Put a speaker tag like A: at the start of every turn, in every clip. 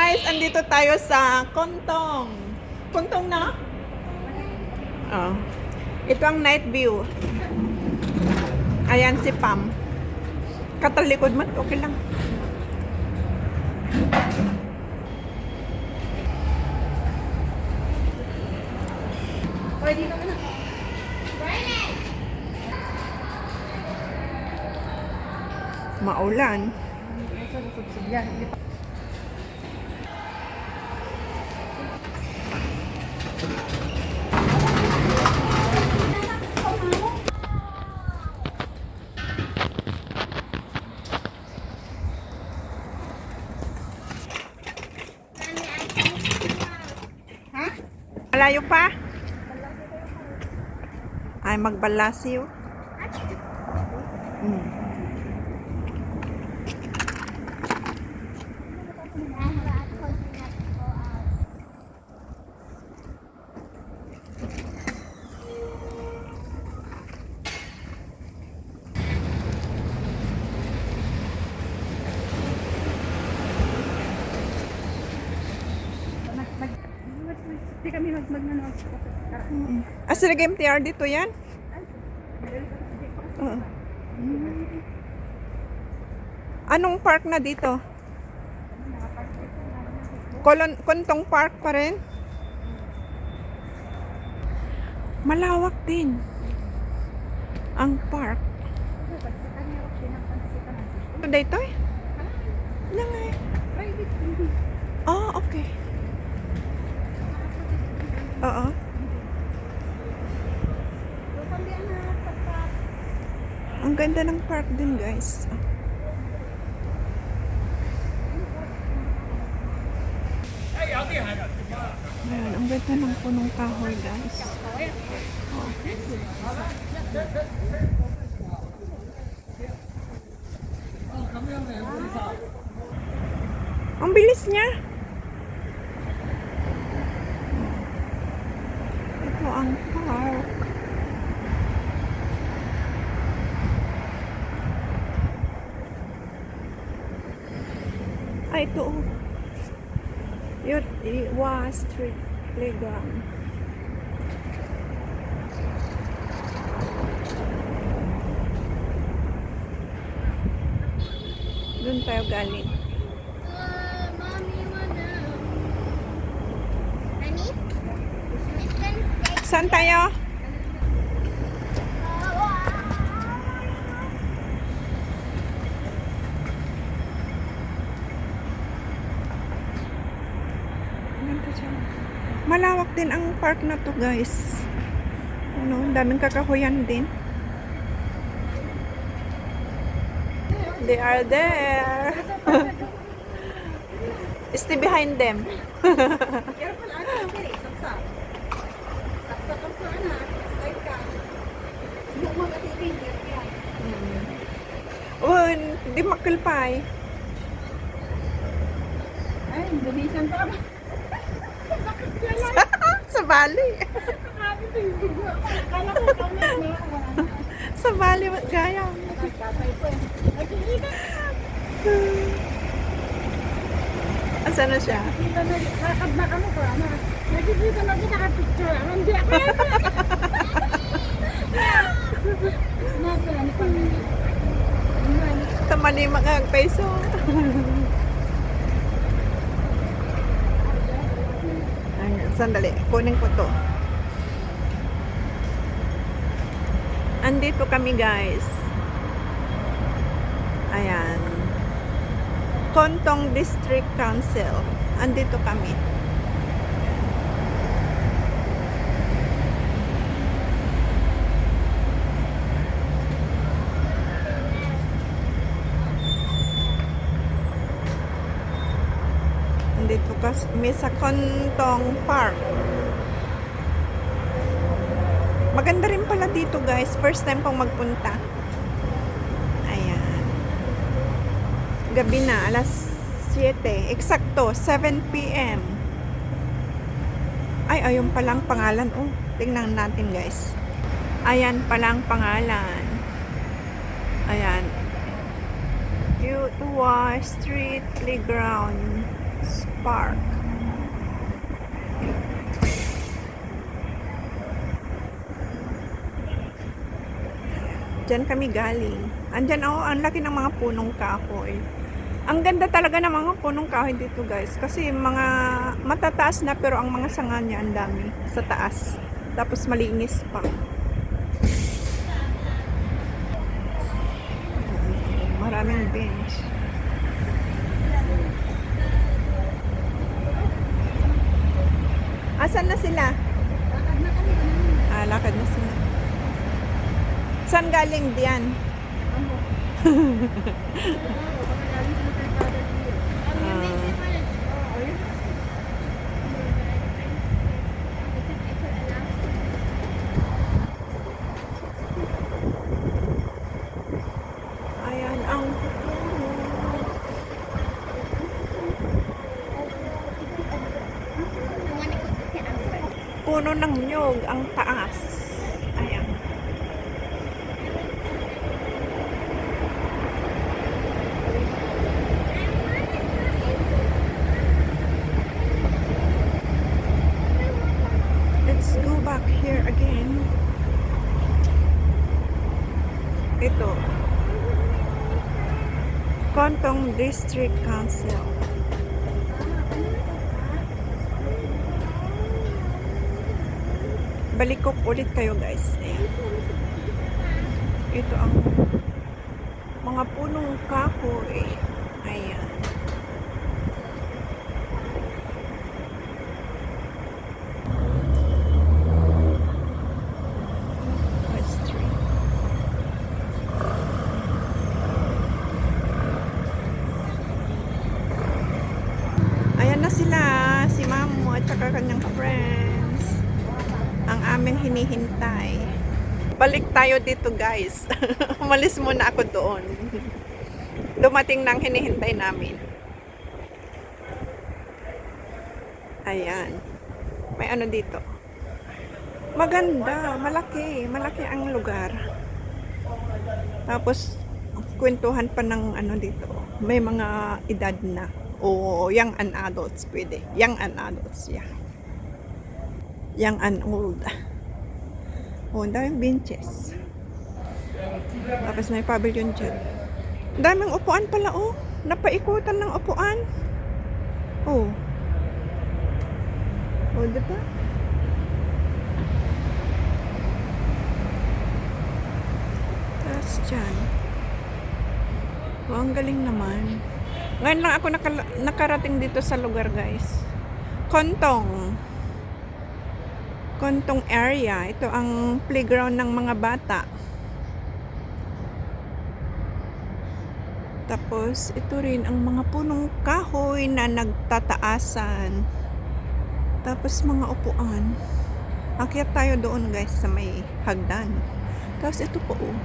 A: guys, andito tayo sa Kontong. Kontong na? Oh. Ito ang night view. Ayan si Pam. Katalikod mo, okay lang.
B: Pwede naman na.
A: Maulan.
B: Ha?
A: Malayo pa? Ay, magbalasiw.
B: Hindi kami mag-nanood.
A: Asa nag MTR dito yan? Oo. Anong park na dito? Kontong Park pa rin? Malawak din ang park. Ito dito eh? Lang eh. Oh, okay. Oo. Ang ganda ng park din, guys. Ayan, ang ganda ng punong kahoy, guys. Oh. Ang bilis niya. Ito ang park. Ay, ito. Iwa Street Playground. Doon tayo galing. Saan tayo? Malawak din ang park na to, guys. Ano, daming kakahuyan din. They are there. Stay behind them.
B: Careful, ate. Saksak. Saksak ang sa anak. Slide ka. Hindi mo mag-atipin.
A: Oh, hindi makilpay.
B: Ay, Indonesian pa.
A: Sa Bali.
B: Sabi ko yung video. Kala ko kami na.
A: Sa Bali, gaya.
B: Nagkatay ko eh. Nakikita.
A: Asan na siya?
B: Nakikita na. Kakad na kamo ko. Nakikita na kita ka-picture. Hindi ako. Sinabi na ni Pamela.
A: Tamali mga peso. Sandali, kunin ko to. Andito kami, guys. Ayan. Kontong District Council. Andito kami. Andito kami sa Kontong Park. Maganda rin pala dito, guys. First time kong magpunta. Ayan. Gabi na, alas 7. Eksakto, 7 p.m. Ay, ayun palang pangalan. Oh, tingnan natin, guys. Ayan palang pangalan. Ayan. Iwa Street Playground. Spark. Diyan kami galing. Andyan oh, ang laki ng mga punong kahoy. Ang ganda talaga ng mga punong kahoy dito guys. Kasi mga matataas na pero ang mga sanga niya ang dami sa taas. Tapos malinis pa. Maraming bench. Asan na sila?
B: Lakad na kami kanina.
A: Ah, lakad na sila. Saan galing diyan?
B: Amo. Baka galing sa Mercado dito. Oh, yun kasi.
A: Ayan ang puno ng nyog, ang taas. Ayan. Let's go back here again. Ito. Kontong District Council. Balikok ulit kayo guys. Ayan. Ito ang mga punong kahoy. Ayan. West Street. Ayan na sila. Si Mamo at saka kanyang friends. Ang aming hinihintay. Balik tayo dito guys. Umalis muna ako doon. Dumating na ang hinihintay namin. Ayan. May ano dito. Maganda. Malaki. Malaki ang lugar. Tapos, kwentuhan pa ng ano dito. May mga edad na. O young and adults pwede. Young and adults. Yeah. Young and old. Oh, ang daming benches. Tapos may pavilion dyan. Ang daming upuan pala, oh. Napaikutan ng upuan. Oh. Oh, diba? Tapos dyan. Oh, ang galing naman. Ngayon lang ako nakarating dito sa lugar, guys. Kontong area. Ito ang playground ng mga bata. Tapos, ito rin ang mga punong kahoy na nagtataasan. Tapos, mga upuan. Akyat tayo doon guys sa may hagdan. Tapos, ito po oh.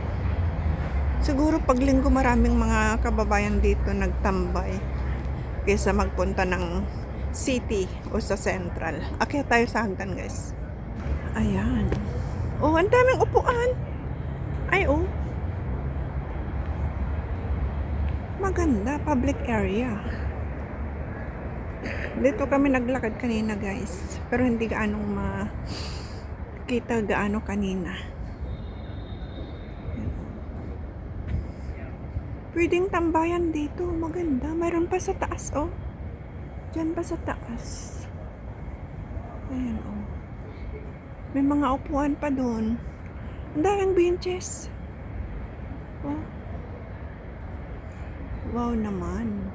A: Siguro pag linggo maraming mga kababayan dito nagtambay kaysa magpunta ng city o sa central. Akyat tayo sa hagdan guys. Ayan. Oh, ang daming upuan. Ay, oh. Maganda, public area. Dito kami naglakad kanina, guys. Pero hindi gaanong makita gaano kanina. Pwedeng tambayan dito. Maganda. Mayroon pa sa taas, oh. Diyan pa sa taas. Ayan, oh. May mga upuan pa doon. Ang daming benches. Oh. Wow naman.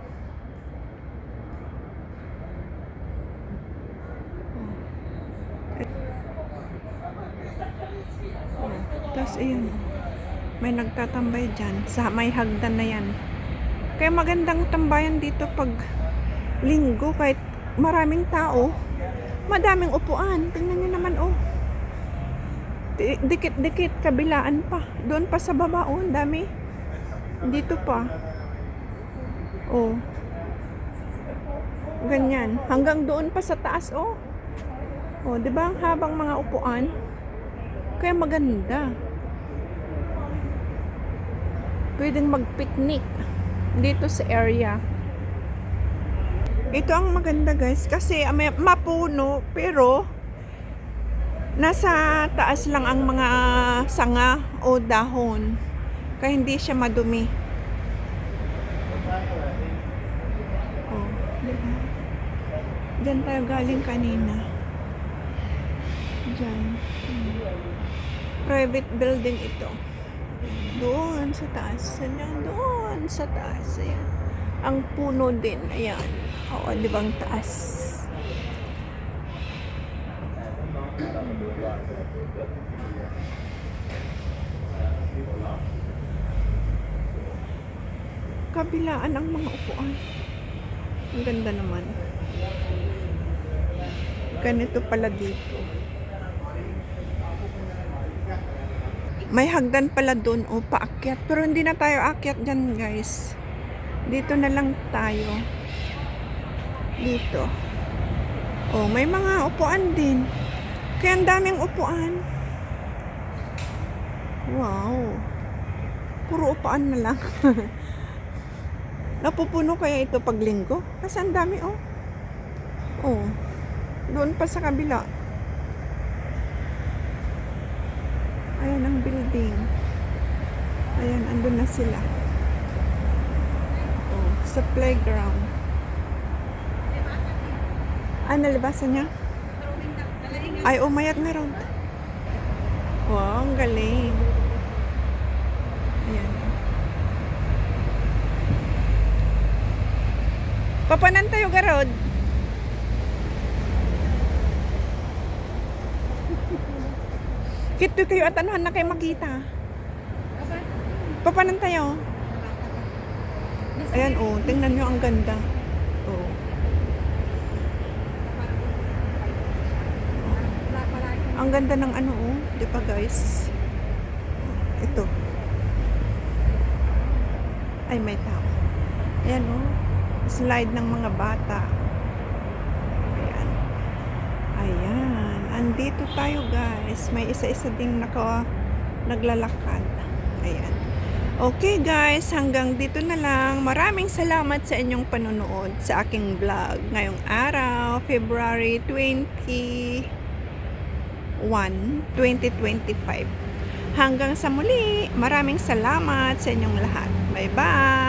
A: Oh. Tapos ayan. May nagtatambay dyan. Sa may hagdan na yan. Kaya magandang tambayan dito pag linggo. Kahit maraming tao. Madaming upuan. Tingnan nyo naman oh. Dikit-dikit, kabilaan pa. Doon pa sa baba, oh, dami. Dito pa. Oh. Ganyan. Hanggang doon pa sa taas, oh. Oh, 'di ba? Habang mga upuan. Kaya maganda. Pwedeng mag-picnic dito sa area. Ito ang maganda guys kasi may mapuno pero nasa taas lang ang mga sanga o dahon. Kaya hindi siya madumi. Oh, diba? Diyan tayo galing kanina. Diyan. Private building ito. Doon sa taas. Doon sa taas. Ayan. Ang puno din. Ayan. Oo, di ba ang taas? Kabilaan ang mga upuan. Ang ganda naman. Ganito pala dito. May hagdan pala doon o paakyat. Pero hindi na tayo akyat dyan guys. Dito na lang tayo. Dito. Oh, may mga upuan din. Kaya ang daming upuan. Wow. Puro upuan na lang. Napupuno kaya ito pag linggo? Kasi ang dami oh. Oh. Doon pa sa kabila. Ayan ang building. Ayan, andun na sila. Oh, sa playground. Ah, nalibasan niya? Ay, umayat na raw. Wow, ang galing. Ayan. Papanan tayo, Garod. Kito kayo at anuhan na kayo makita. Papanan tayo. Ayan, oh. Tingnan nyo, ang ganda. Oh. Ang ganda ng ano, oh. Di ba, guys? Ito. Ay, may tao. Ayan, oh. Slide ng mga bata. Ayan. Ayan. Andito tayo, guys. May isa-isa ding naglalakad. Ayan. Okay, guys. Hanggang dito na lang. Maraming salamat sa inyong panonood sa aking vlog ngayong araw, February 21, 2025. Hanggang sa muli. Maraming salamat sa inyong lahat. Bye-bye!